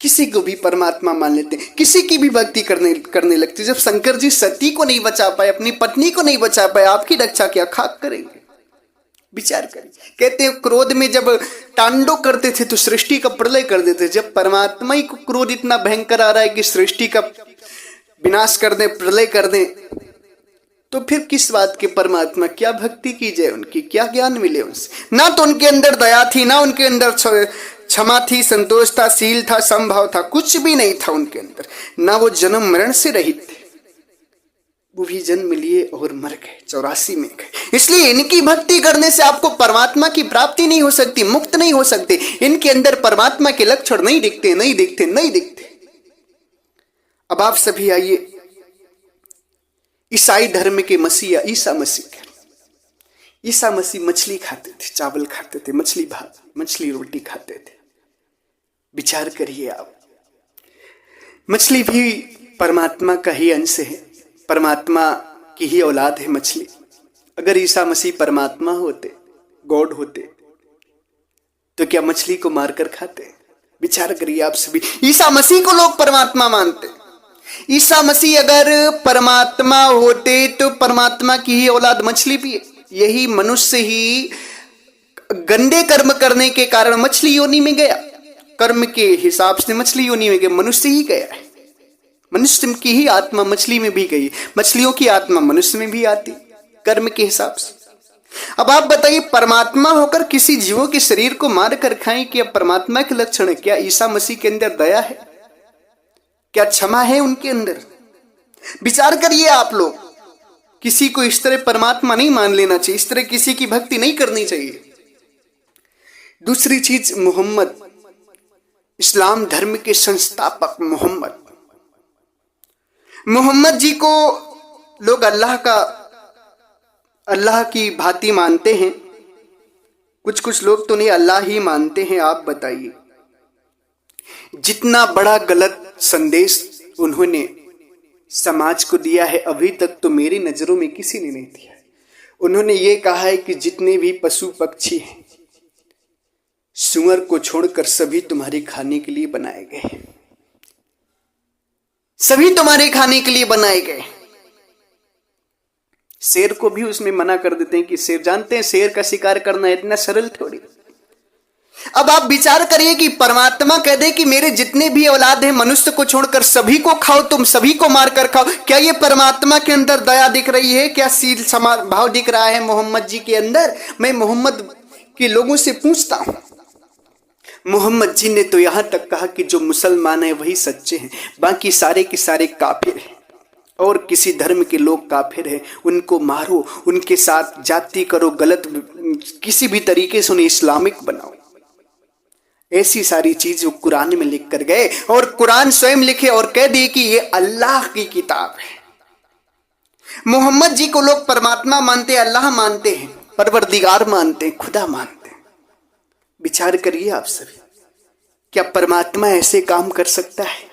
किसी को भी परमात्मा मान लेते हैं, किसी की भी भक्ति करने लगते। जब शंकर जी सती को नहीं बचा पाए, अपनी पत्नी को नहीं बचा पाए, आपकी रक्षा क्या खाक करेंगे? विचार करिए। कहते हैं क्रोध में जब तांडव करते थे तो सृष्टि का प्रलय कर देते। जब परमात्मा ही को क्रोध इतना भयंकर आ रहा है कि सृष्टि का विनाश कर दे, प्रलय कर दे, तो फिर किस बात के परमात्मा? क्या भक्ति की जाए उनकी, क्या ज्ञान मिले उनसे? ना तो उनके अंदर दया थी, ना उनके अंदर क्षमा थी, संतोष था, शील था, संभाव था, कुछ भी नहीं था उनके अंदर। ना वो जन्म मरण से रहित थे। वो भी जन्म लिए और मर गए, 84 में गए। इसलिए इनकी भक्ति करने से आपको परमात्मा की प्राप्ति नहीं हो सकती, मुक्त नहीं हो सकते। इनके अंदर परमात्मा के लक्षण नहीं दिखते, नहीं दिखते, नहीं दिखते। अब आप सभी आइए ईसाई धर्म के मसीहा ईसा मसीह। ईसा मसीह मछली खाते थे, चावल खाते थे, मछली भात, मछली रोटी खाते थे। विचार करिए आप, मछली भी परमात्मा का ही अंश है, परमात्मा की ही औलाद है मछली। अगर ईसा मसीह परमात्मा होते, गॉड होते, तो क्या मछली को मारकर खाते? विचार करिए आप सभी। ईसा मसीह को लोग परमात्मा मानते। ईसा मसीह अगर परमात्मा होते तो परमात्मा की ही औलाद मछली भी है। यही मनुष्य ही गंदे कर्म करने के कारण मछली योनि में गया। कर्म के हिसाब से मछली योनि में गया, मनुष्य ही गया है। मनुष्य की ही आत्मा मछली में भी गई, मछलियों की आत्मा मनुष्य में भी आती, कर्म के हिसाब से। अब आप बताइए, परमात्मा होकर किसी जीवों के शरीर को मार कर खाएं, क्या परमात्मा के लक्षण है? क्या ईसा मसीह के अंदर दया है? क्या क्षमा है उनके अंदर? विचार करिए आप लोग। किसी को इस तरह परमात्मा नहीं मान लेना चाहिए, इस तरह किसी की भक्ति नहीं करनी चाहिए। दूसरी चीज, मोहम्मद, इस्लाम धर्म के संस्थापक मोहम्मद जी को लोग अल्लाह की भांति मानते हैं। कुछ लोग तो नहीं अल्लाह ही मानते हैं। आप बताइए, जितना बड़ा गलत संदेश उन्होंने समाज को दिया है, अभी तक तो मेरी नजरों में किसी ने नहीं दिया। उन्होंने ये कहा है कि जितने भी पशु पक्षी हैं, सुअर को छोड़कर सभी तुम्हारे खाने के लिए बनाए गए, सभी तुम्हारे खाने के लिए बनाए गए। शेर को भी उसमें मना कर देते हैं कि शेर, जानते हैं शेर का शिकार करना इतना सरल थोड़ी। अब आप विचार करिए कि परमात्मा कह दे कि मेरे जितने भी औलाद हैं मनुष्य को छोड़कर सभी को खाओ, तुम सभी को मारकर खाओ। क्या ये परमात्मा के अंदर दया दिख रही है? क्या शील समाज भाव दिख रहा है मोहम्मद जी के अंदर? मैं मोहम्मद के लोगों से पूछता हूं, मोहम्मद जी ने तो यहां तक कहा कि जो मुसलमान है वही सच्चे हैं, बाकी सारे के सारे काफिर हैं और किसी धर्म के लोग काफिर हैं, उनको मारो, उनके साथ जाति करो, गलत किसी भी तरीके से उन्हें इस्लामिक बनाओ। ऐसी सारी चीज वो कुरान में लिख कर गए और कुरान स्वयं लिखे और कह दिए कि ये अल्लाह की किताब है। मोहम्मद जी को लोग परमात्मा मानते हैं, अल्लाह मानते हैं, परवरदिगार मानते हैं, खुदा मानते हैं। विचार करिए आप सभी, क्या परमात्मा ऐसे काम कर सकता है?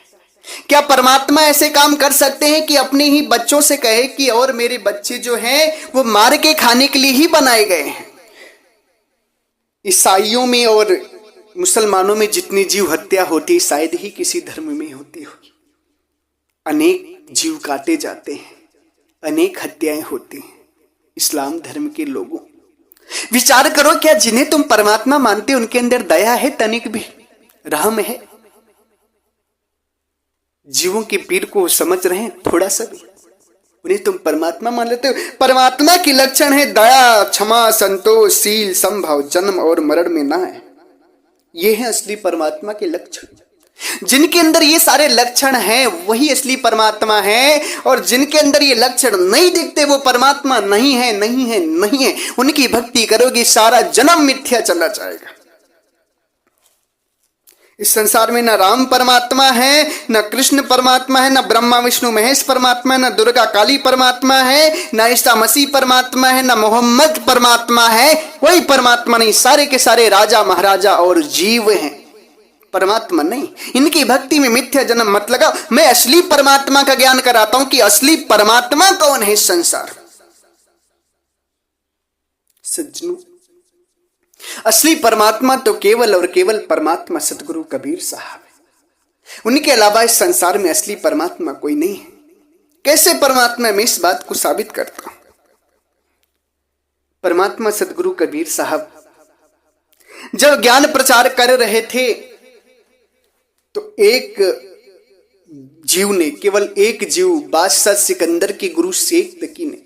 क्या परमात्मा ऐसे काम कर सकते हैं कि अपने ही बच्चों से कहे कि और मेरे बच्चे जो हैं वो मार के खाने के लिए ही बनाए गए हैं? ईसाइयों में और मुसलमानों में जितनी जीव हत्या होती शायद ही किसी धर्म में होती होगी। अनेक जीव काटे जाते हैं, अनेक हत्याएं होती हैं इस्लाम धर्म के लोगों। विचार करो, क्या जिन्हें तुम परमात्मा मानते हो उनके अंदर दया है? तनिक भी रहम है? जीवों की पीड़ को समझ रहे हैं थोड़ा सा भी? उन्हें तुम परमात्मा मान लेते हो। परमात्मा की लक्षण है दया, क्षमा, संतोष, शील, संभाव, जन्म और मरण में ना है। ये है असली परमात्मा के लक्षण। जिनके अंदर ये सारे लक्षण हैं वही असली परमात्मा है, और जिनके अंदर ये लक्षण नहीं दिखते वो परमात्मा नहीं है, नहीं है, नहीं है। उनकी भक्ति करोगे सारा जन्म मिथ्या चला जाएगा। इस संसार में न राम परमात्मा है, न कृष्ण परमात्मा है, न ब्रह्मा विष्णु महेश परमात्मा है, न दुर्गा काली परमात्मा है, न ईसा मसीह परमात्मा है, न मोहम्मद परमात्मा है। कोई परमात्मा नहीं, सारे के सारे राजा महाराजा और जीव हैं, परमात्मा नहीं। इनकी भक्ति में मिथ्या जन्म मत लगाओ। मैं असली परमात्मा का ज्ञान कराता हूं कि असली परमात्मा कौन है इस संसार। सज्जनों, असली परमात्मा तो केवल और केवल परमात्मा सतगुरु कबीर साहब है। उनके अलावा इस संसार में असली परमात्मा कोई नहीं है। कैसे परमात्मा? मैं इस बात को साबित करता हूं। परमात्मा सतगुरु कबीर साहब जब ज्ञान प्रचार कर रहे थे तो एक जीव ने, केवल एक जीव, बादशाह सिकंदर के गुरु शेख तकी ने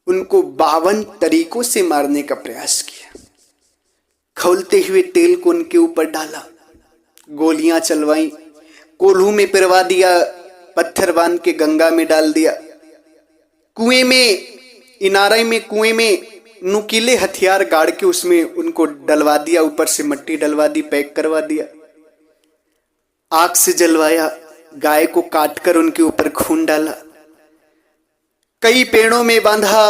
उनको 52 तरीकों से मारने का प्रयास किया। खौलते हुए तेल को उनके ऊपर डाला, गोलियां चलवाई, कोल्हू में पिरवा दिया, पत्थर बांध के गंगा में डाल दिया, कुएं में, इनारे में कुएं में नुकीले हथियार गाड़ के उसमें उनको डलवा दिया, ऊपर से मिट्टी डलवा दी, पैक करवा दिया, आग से जलवाया, गाय को काटकर उनके ऊपर खून डाला, कई पेड़ों में बांधा,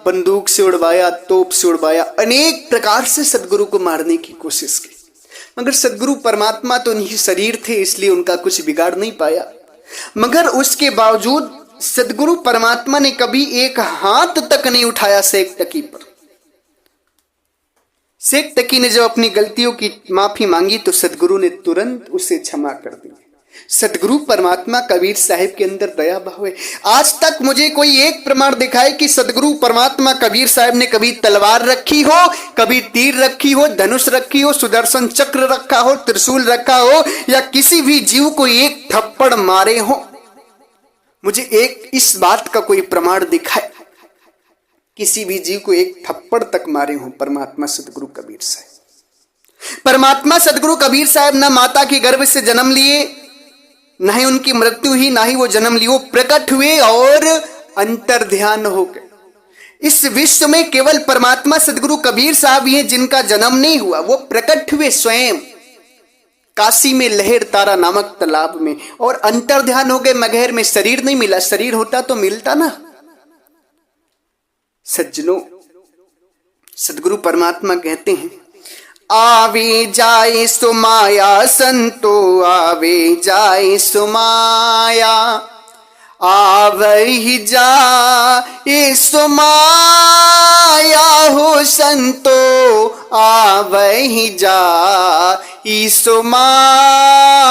बंदूक से उड़वाया, तोप से उड़वाया, अनेक प्रकार से सदगुरु को मारने की कोशिश की। मगर सदगुरु परमात्मा तो नहीं शरीर थे, इसलिए उनका कुछ बिगाड़ नहीं पाया। मगर उसके बावजूद सदगुरु परमात्मा ने कभी एक हाथ तक नहीं उठाया शेख तकी पर। शेख तकी ने जब अपनी गलतियों की माफी मांगी तो सदगुरु ने तुरंत उसे क्षमा कर दी। सदगुरु परमात्मा कबीर साहिब के अंदर दया भाव है। आज तक मुझे कोई एक प्रमाण दिखाए कि सदगुरु परमात्मा कबीर साहिब ने कभी तलवार रखी हो, कभी तीर रखी हो, धनुष रखी हो, सुदर्शन चक्र रखा हो, त्रिशूल रखा हो, या किसी भी जीव को एक थप्पड़ मारे हो। मुझे एक इस बात का कोई प्रमाण दिखाए, किसी भी जीव को एक थप्पड़ तक मारे हो परमात्मा सदगुरु कबीर साहिब। परमात्मा सदगुरु कबीर साहिब न माता के गर्भ से जन्म लिए, न ही उनकी मृत्यु हुई, ना ही वो जन्म लिए, वो प्रकट हुए और अंतर्ध्यान हो गए। इस विश्व में केवल परमात्मा सदगुरु कबीर साहब ही हैं जिनका जन्म नहीं हुआ। वो प्रकट हुए स्वयं काशी में लहर तारा नामक तालाब में और अंतर्ध्यान हो गए मगहर में। शरीर नहीं मिला, शरीर होता तो मिलता ना। सज्जनों, सदगुरु परमात्मा कहते हैं, आवे जाए सुमाया संतो, आवे जाए सुमाया, आवहि जा सो माया हो संतो, आवहि जा सो माया।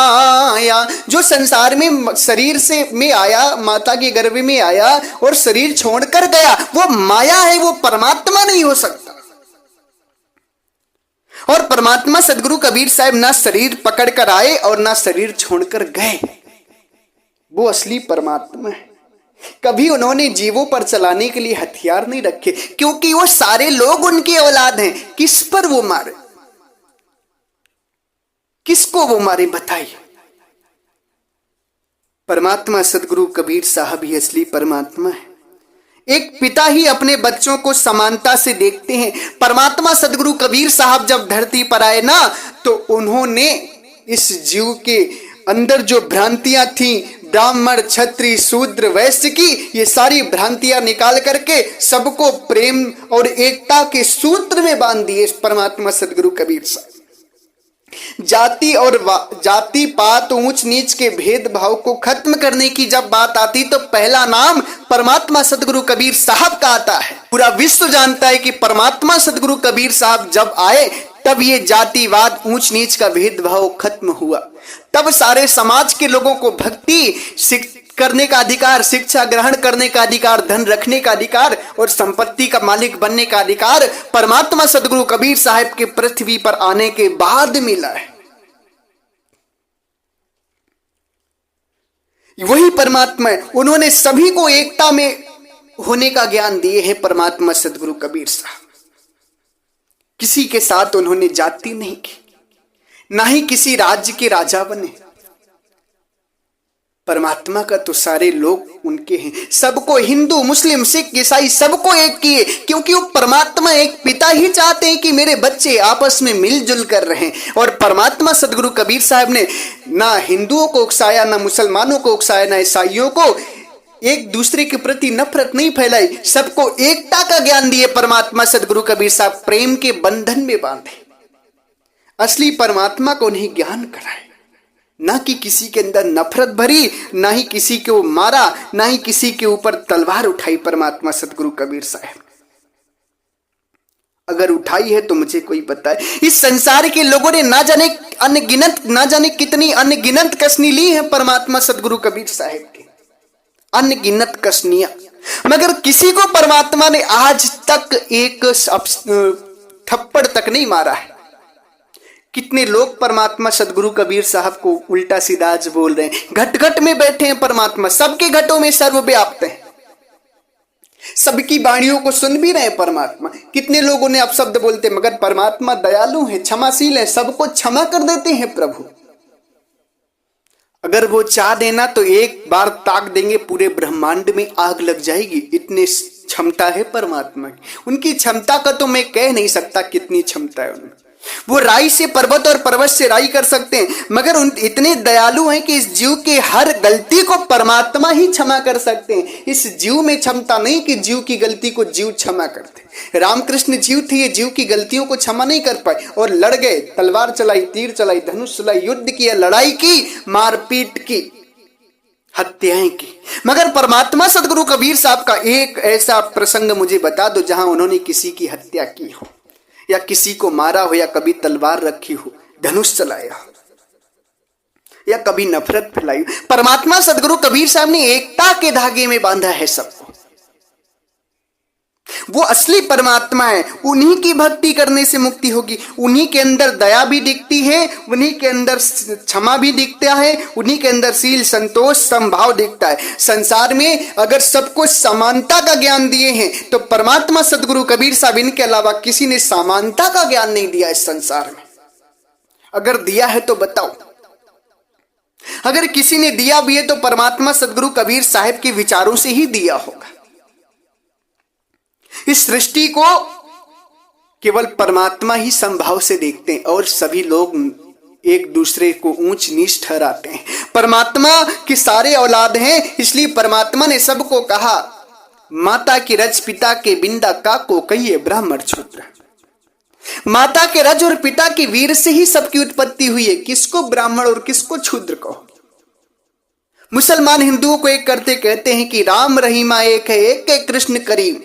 जो संसार में शरीर से में आया, माता के गर्भ में आया और शरीर छोड़कर गया, वो माया है, वो परमात्मा नहीं हो सकता। और परमात्मा सदगुरु कबीर साहब ना शरीर पकड़ कर आए और ना शरीर छोड़कर गए, वो असली परमात्मा है। कभी उन्होंने जीवों पर चलाने के लिए हथियार नहीं रखे, क्योंकि वो सारे लोग उनकी औलाद हैं। किस पर वो मारे, किसको वो मारे, बताइए। परमात्मा सदगुरु कबीर साहब ही असली परमात्मा है। एक पिता ही अपने बच्चों को समानता से देखते हैं। परमात्मा सदगुरु कबीर साहब जब धरती पर आए ना, तो उन्होंने इस जीव के अंदर जो भ्रांतियां थी, ब्राह्मण क्षत्रिय शूद्र वैश्य की, ये सारी भ्रांतियां निकाल करके सबको प्रेम और एकता के सूत्र में बांध दिए परमात्मा सदगुरु कबीर साहब। जाति और जाति पात ऊंच नीच के भेदभाव को खत्म करने की जब बात आती, तो पहला नाम परमात्मा सदगुरु कबीर साहब का आता है। पूरा विश्व जानता है कि परमात्मा सदगुरु कबीर साहब जब आए, तब ये जातिवाद ऊंच नीच का भेदभाव खत्म हुआ। तब सारे समाज के लोगों को भक्ति करने का अधिकार, शिक्षा ग्रहण करने का अधिकार, धन रखने का अधिकार और संपत्ति का मालिक बनने का अधिकार परमात्मा सदगुरु कबीर साहब के पृथ्वी पर आने के बाद मिला है। वही परमात्मा है। उन्होंने सभी को एकता में होने का ज्ञान दिए हैं परमात्मा सदगुरु कबीर साहब। किसी के साथ उन्होंने जाति नहीं की, ना ही किसी राज्य के राजा बने। परमात्मा का तो सारे लोग उनके हैं। सबको, हिंदू मुस्लिम सिख ईसाई, सबको एक किए, क्योंकि वो परमात्मा एक पिता ही चाहते हैं कि मेरे बच्चे आपस में मिलजुल कर रहें। और परमात्मा सदगुरु कबीर साहब ने ना हिंदुओं को उकसाया, ना मुसलमानों को उकसाया, ना ईसाइयों को, एक दूसरे के प्रति नफरत नहीं फैलाई, सबको एकता का ज्ञान दिए परमात्मा सदगुरु कबीर साहब। प्रेम के बंधन में बांधे, असली परमात्मा को उन्हें ज्ञान कराए। ना कि किसी के अंदर नफरत भरी, ना ही किसी को मारा, ना ही किसी के ऊपर तलवार उठाई परमात्मा सदगुरु कबीर साहब। अगर उठाई है तो मुझे कोई बताए। इस संसार के लोगों ने ना जाने कितनी अनगिनत कसनी ली है परमात्मा सदगुरु कबीर साहब की, अनगिनत कसनियां, मगर किसी को परमात्मा ने आज तक एक थप्पड़ तक नहीं मारा है। कितने लोग परमात्मा सदगुरु कबीर साहब को उल्टा सीधा आज बोल रहे हैं। घट घट में बैठे हैं परमात्मा, सबके घटों में सर्वव्याप्त है, सबकी वाणियों को सुन भी रहे हैं परमात्मा। कितने लोगों ने अपशब्द बोलते, मगर परमात्मा दयालु है, क्षमाशील है, सबको क्षमा कर देते हैं प्रभु। अगर वो चाह देना तो एक बार ताक देंगे, पूरे ब्रह्मांड में आग लग जाएगी, इतनी क्षमता है परमात्मा की। उनकी क्षमता का तो मैं कह नहीं सकता कितनी क्षमता है उनमें। वो राई से पर्वत और पर्वत से राई कर सकते हैं, मगर उन इतने दयालु हैं कि इस जीव के हर गलती को परमात्मा ही क्षमा कर सकते हैं। इस जीव में क्षमता नहीं कि जीव की गलती को जीव क्षमा करते। रामकृष्ण जीव थे, ये जीव की गलतियों को क्षमा नहीं कर पाए और लड़ गए, तलवार चलाई, तीर चलाई, धनुष चलाई, युद्ध किया, लड़ाई की, मारपीट की, हत्याएं की। मगर परमात्मा सदगुरु कबीर साहब का एक ऐसा प्रसंग मुझे बता दो जहां उन्होंने किसी की हत्या की हो, या किसी को मारा हो, या कभी तलवार रखी हो, धनुष चलाया हो, या कभी नफरत फैलाई। परमात्मा सदगुरु कबीर साहब ने एकता के धागे में बांधा है सबको। वो असली परमात्मा है। उन्हीं की भक्ति करने से मुक्ति होगी। उन्हीं के अंदर दया भी दिखती है, उन्हीं के अंदर क्षमा भी दिखता है, उन्हीं के अंदर शील संतोष समभाव दिखता है। संसार में अगर सबको समानता का ज्ञान दिए हैं, तो परमात्मा सदगुरु कबीर साहब, इनके अलावा किसी ने समानता का ज्ञान नहीं दिया इस संसार में। अगर दिया है तो बताओ। अगर किसी ने दिया भी है तो परमात्मा सदगुरु कबीर साहब के विचारों से ही दिया होगा। इस सृष्टि को केवल परमात्मा ही समभाव से देखते हैं और सभी लोग एक दूसरे को ऊंच नीच ठहराते हैं। परमात्मा की सारे औलाद हैं, इसलिए परमात्मा ने सबको कहा, माता की रज पिता के बिंदा का को कहिए ब्राह्मण शूद्र। माता के रज और पिता के वीर से ही सबकी उत्पत्ति हुई है। किसको ब्राह्मण और किसको शूद्र कहो। मुसलमान हिंदुओं को एक करते कहते हैं कि राम रहीमा एक है, एक है कृष्ण करीम।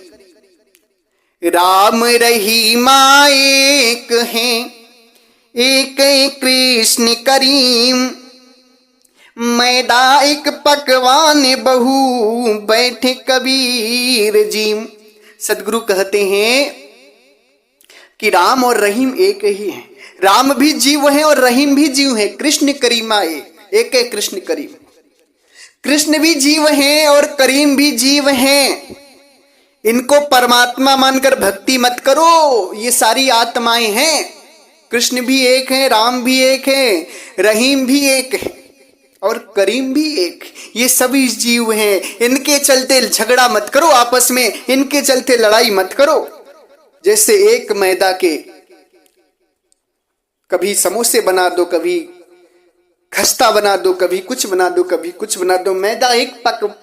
राम रहीमा एक है, एक है कृष्ण करीम। मैदा एक पकवान बहु बैठे कबीर जी। सदगुरु कहते हैं कि राम और रहीम एक ही है। राम भी जीव है और रहीम भी जीव है। कृष्ण करीमा एक है कृष्ण करीम। कृष्ण भी जीव हैं और करीम भी जीव हैं। इनको परमात्मा मानकर भक्ति मत करो, ये सारी आत्माएं हैं। कृष्ण भी एक है, राम भी एक है, रहीम भी एक है और करीम भी एक। ये सभी जीव हैं। इनके चलते झगड़ा मत करो आपस में, इनके चलते लड़ाई मत करो। जैसे एक मैदा के कभी समोसे बना दो, कभी खस्ता बना दो, कभी कुछ बना दो, कभी कुछ बना दो। मैदा एक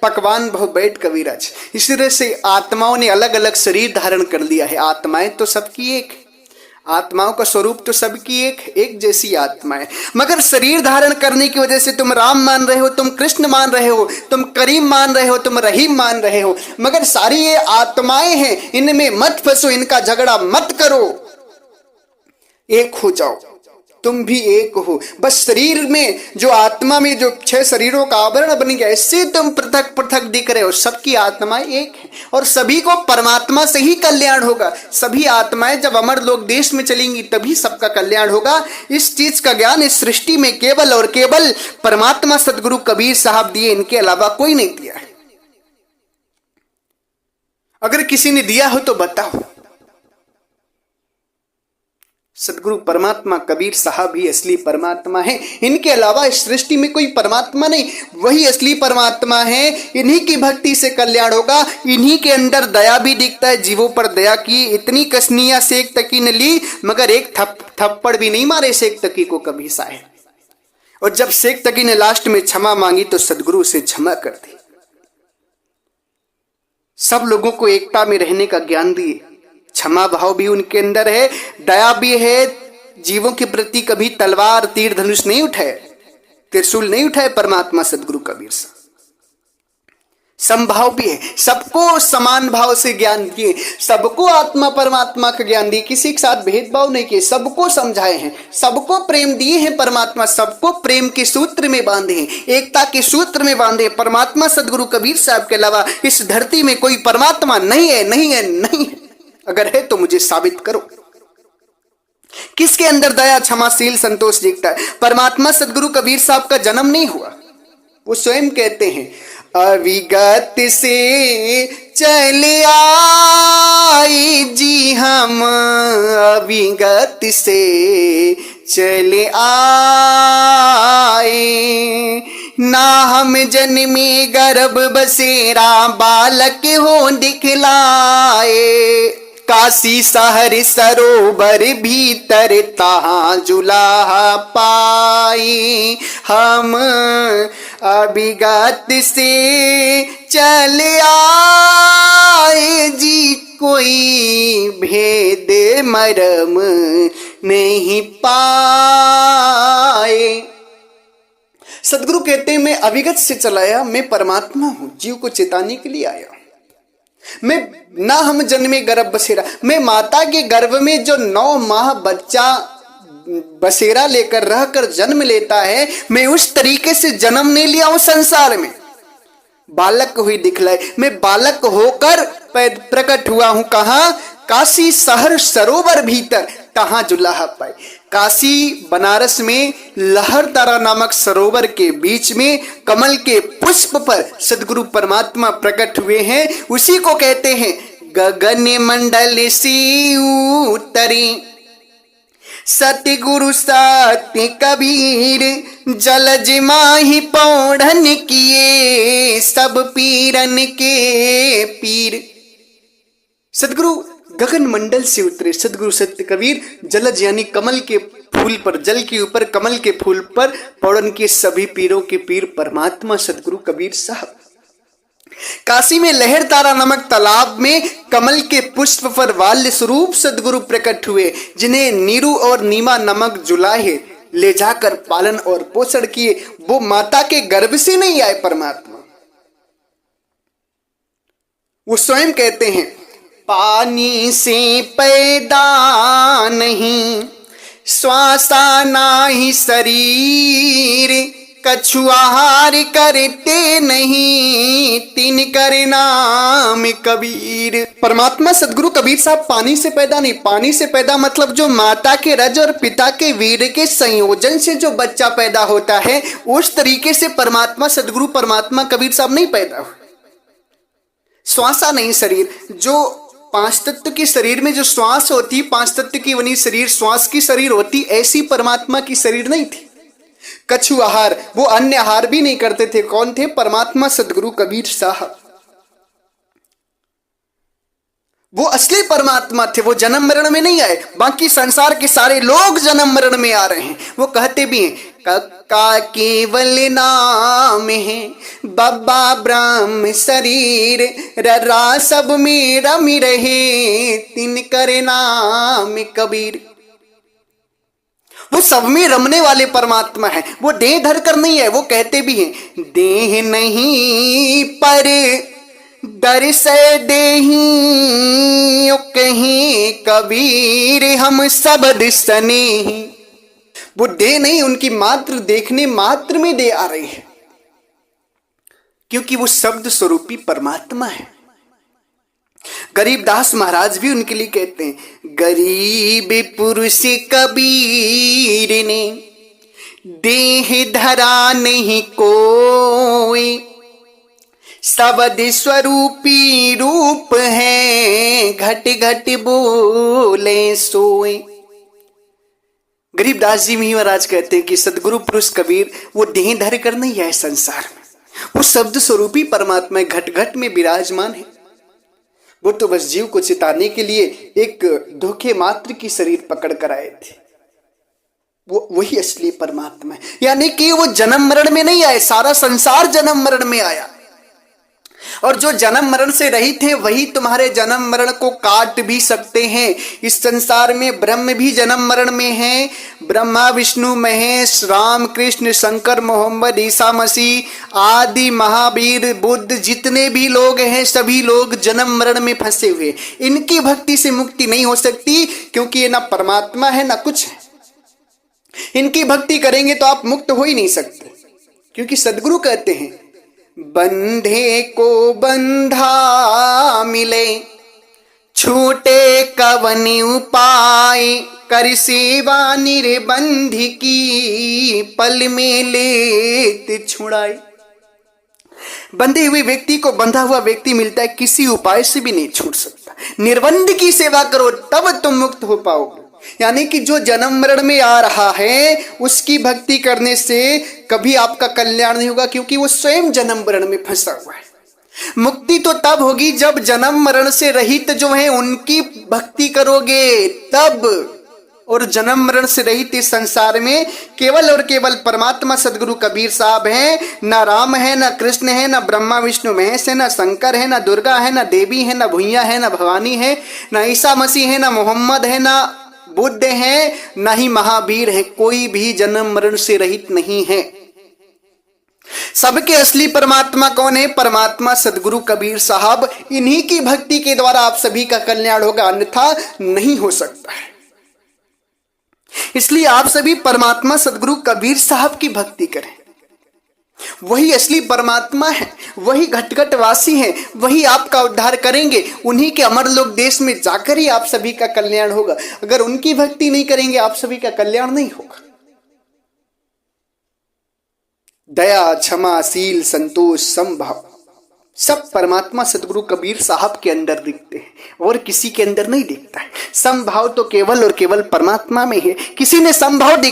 पकवान बहु बैठ कबीरज। इस तरह से आत्माओं ने अलग अलग शरीर धारण कर लिया है। आत्माएं तो सबकी एक, आत्माओं का स्वरूप तो सबकी एक जैसी आत्माएं, मगर शरीर धारण करने की वजह से तुम राम मान रहे हो, तुम कृष्ण मान रहे हो, तुम करीम मान रहे हो, तुम रहीम मान रहे हो, मगर सारी ये आत्माएं हैं। इनमें मत फंसो, इनका झगड़ा मत करो, एक हो जाओ। तुम भी एक हो। बस शरीर में जो आत्मा में जो 6 शरीरों का आवरण बन गया, इससे तुम पृथक पृथक दिख रहे हो। सबकी आत्माएं एक है और सभी को परमात्मा से ही कल्याण होगा। सभी आत्माएं जब अमर लोक देश में चलेंगी तभी सबका कल्याण होगा। इस चीज का ज्ञान इस सृष्टि में केवल और केवल परमात्मा सदगुरु कबीर साहब दिए, इनके अलावा कोई नहीं दिया है। अगर किसी ने दिया हो तो बताओ। सदगुरु परमात्मा कबीर साहब ही असली परमात्मा है। इनके अलावा इस सृष्टि में कोई परमात्मा नहीं, वही असली परमात्मा है। इन्हीं की भक्ति से कल्याण होगा। इन्हीं के अंदर दया भी दिखता है। जीवों पर दया की। इतनी कसनियां शेख तकी ने ली, मगर एक थप्पड़ भी नहीं मारे शेख तकी को कभी साहेब। और जब शेख तकी ने लास्ट में क्षमा मांगी तो सदगुरु से क्षमा कर दी। सब लोगों को एकता में रहने का ज्ञान दिए। क्षमा भाव भी उनके अंदर है, दया भी है। जीवों के प्रति कभी तलवार तीर धनुष नहीं उठाए, त्रिशूल नहीं उठाए परमात्मा सदगुरु कबीर साहब। समभाव भी है, सबको समान भाव से ज्ञान दिए, सबको आत्मा परमात्मा का ज्ञान दिए, किसी के साथ भेदभाव नहीं किए, सबको समझाए हैं, सबको प्रेम दिए हैं परमात्मा, सबको प्रेम के सूत्र में बांधे हैं, एकता के सूत्र में बांधे। परमात्मा सदगुरु कबीर साहब के अलावा इस धरती में कोई परमात्मा नहीं है, नहीं है, नहीं है। अगर है तो मुझे साबित करो। किसके अंदर दया, क्षमाशील, संतोष दिखता है? परमात्मा सदगुरु कबीर साहब का जन्म नहीं हुआ। वो स्वयं कहते हैं, अविगत से चले आई जी हम, अविगत से चले आए, ना हम जन्मे गर्भ बसेरा बालक हो दिखलाए, काशी शहर सरोवर भीतर तहाँ जुलाहा पाई, हम अभिगत से चले आए जी, कोई भेद मरम नहीं पाए। सदगुरु कहते हैं, मैं अविगत से चलाया, मैं परमात्मा हूं, जीव को चेताने के लिए आया। मैं ना हम जन्मे गर्भ बसेरा, मैं माता के गर्भ में जो 9 माह बच्चा बसेरा लेकर रहकर जन्म लेता है, मैं उस तरीके से जन्म नहीं लिया हूं संसार में। बालक हुई दिखलाए, मैं बालक होकर प्रकट हुआ हूं। कहां? काशी शहर सरोवर भीतर तहां जुलाहा पाए। काशी बनारस में लहरतारा नामक सरोवर के बीच में कमल के पुष्प पर सदगुरु परमात्मा प्रकट हुए हैं। उसी को कहते हैं गगन मंडल से उतरी सतगुरु सत्य कबीर, जलज माही पौढ़न किए सब पीरन के पीर। सदगुरु गगन मंडल से उतरे सदगुरु सत्य कबीर, जलज यानी कमल के फूल पर, जल के ऊपर कमल के फूल पर पौड़न के सभी पीरों के पीर परमात्मा सदगुरु कबीर साहब। काशी में लहर तारा नामक तालाब में कमल के पुष्प पर वाल्य स्वरूप सदगुरु प्रकट हुए, जिन्हें नीरू और नीमा नामक जुलाहे ले जाकर पालन और पोषण किए। वो माता के गर्भ से नहीं आए परमात्मा। वो स्वयं कहते हैं, पानी से पैदा नहीं श्वासा नाही शरीर, कछु आहार करते नहीं तिन करे नाम कबीर। परमात्मा सदगुरु कबीर साहब पानी से पैदा नहीं, पानी से पैदा मतलब जो माता के रज और पिता के वीर के संयोजन से जो बच्चा पैदा होता है, उस तरीके से परमात्मा सदगुरु परमात्मा कबीर साहब नहीं पैदा हुए। श्वासा नहीं शरीर, जो पांच तत्व के शरीर में जो श्वास होती, पांच तत्व की बनी शरीर श्वास की शरीर होती, ऐसी परमात्मा की शरीर नहीं थी। कछु आहार, वो अन्य आहार भी नहीं करते थे। कौन थे? परमात्मा सदगुरु कबीर साहब। वो असली परमात्मा थे, वो जन्म मरण में नहीं आए। बाकी संसार के सारे लोग जन्म मरण में आ रहे हैं। वो कहते भी हैं, कक्का केवल नाम है बाबा ब्रह्म शरीर, ररा सब में रमी रहे तिन करे नाम कबीर। वो सब में रमने वाले परमात्मा है, वो देह धर कर नहीं है। वो कहते भी हैं, देह नहीं पर दर से देही कहीं कबीर हम सबद सनेही। वो देह नहीं, उनकी मात्र देखने मात्र में देह आ रही है, क्योंकि वो शब्द स्वरूपी परमात्मा है। गरीबदास महाराज भी उनके लिए कहते हैं, गरीब पुरुष कबीर ने देह धरा नहीं कोई, शब्द स्वरूपी रूप है घट घट बोले सोए। गरीबदास जी महाराज कहते हैं कि सदगुरु पुरुष कबीर वो देह धर कर नहीं है संसार में, वो शब्द स्वरूपी परमात्मा घट घट में विराजमान है। वो तो बस जीव को चिताने के लिए एक धोखे मात्र की शरीर पकड़ कर आए थे। वो वही असली परमात्मा है, यानी कि वो जन्म मरण में नहीं आए। सारा संसार जन्म मरण में आया, और जो जन्म मरण से रहित हैं वही तुम्हारे जन्म मरण को काट भी सकते हैं। इस संसार में ब्रह्म भी जन्म मरण में हैं। ब्रह्मा विष्णु महेश राम कृष्ण शंकर मोहम्मद ईसा मसीह आदि महावीर बुद्ध जितने भी लोग हैं, सभी लोग जन्म मरण में फंसे हुए। इनकी भक्ति से मुक्ति नहीं हो सकती, क्योंकि ये ना परमात्मा है ना कुछ है। इनकी भक्ति करेंगे तो आप मुक्त हो ही नहीं सकते, क्योंकि सदगुरु कहते हैं, बंधे को बंधा मिले छूटे कवन उपाय, कर सेवा निर्बंध की पल में लेत छुड़ाए। बंधे हुए व्यक्ति को बंधा हुआ व्यक्ति मिलता है, किसी उपाय से भी नहीं छूट सकता। निर्बंध की सेवा करो तब तुम मुक्त हो पाओगे। यानी कि जो जन्म मरण में आ रहा है उसकी भक्ति करने से कभी आपका कल्याण नहीं होगा, क्योंकि वो स्वयं जन्म मरण में फंसा हुआ है। मुक्ति तो तब होगी जब जन्म मरण से रहित जो है उनकी भक्ति करोगे तब। और जन्म मरण से रहित इस संसार में केवल और केवल परमात्मा सदगुरु कबीर साहब हैं। ना राम है, ना कृष्ण है, ना ब्रह्मा विष्णु महेश है, ना शंकर है, ना दुर्गा है, ना देवी है, ना भुइया है, ना भवानी है, ना ईसा मसीह है, ना मोहम्मद है, ना बुद्ध है, ना ही महावीर है। कोई भी जन्म मरण से रहित नहीं है। सबके असली परमात्मा कौन है? परमात्मा सदगुरु कबीर साहब। इन्हीं की भक्ति के द्वारा आप सभी का कल्याण होगा, अन्यथा नहीं हो सकता है। इसलिए आप सभी परमात्मा सदगुरु कबीर साहब की भक्ति करें। वही असली परमात्मा है, वही घट वासी है, वही आपका उद्धार करेंगे। उन्हीं के अमर लोक देश में जाकर ही आप सभी का कल्याण होगा। अगर उनकी भक्ति नहीं करेंगे आप सभी का कल्याण नहीं होगा। दया क्षमा शील संतोष समभाव सब परमात्मा सदगुरु कबीर साहब के अंदर दिखते हैं और किसी के अंदर नहीं दिखता है। समभाव तो केवल और केवल परमात्मा में है। किसी ने समभाव दिखा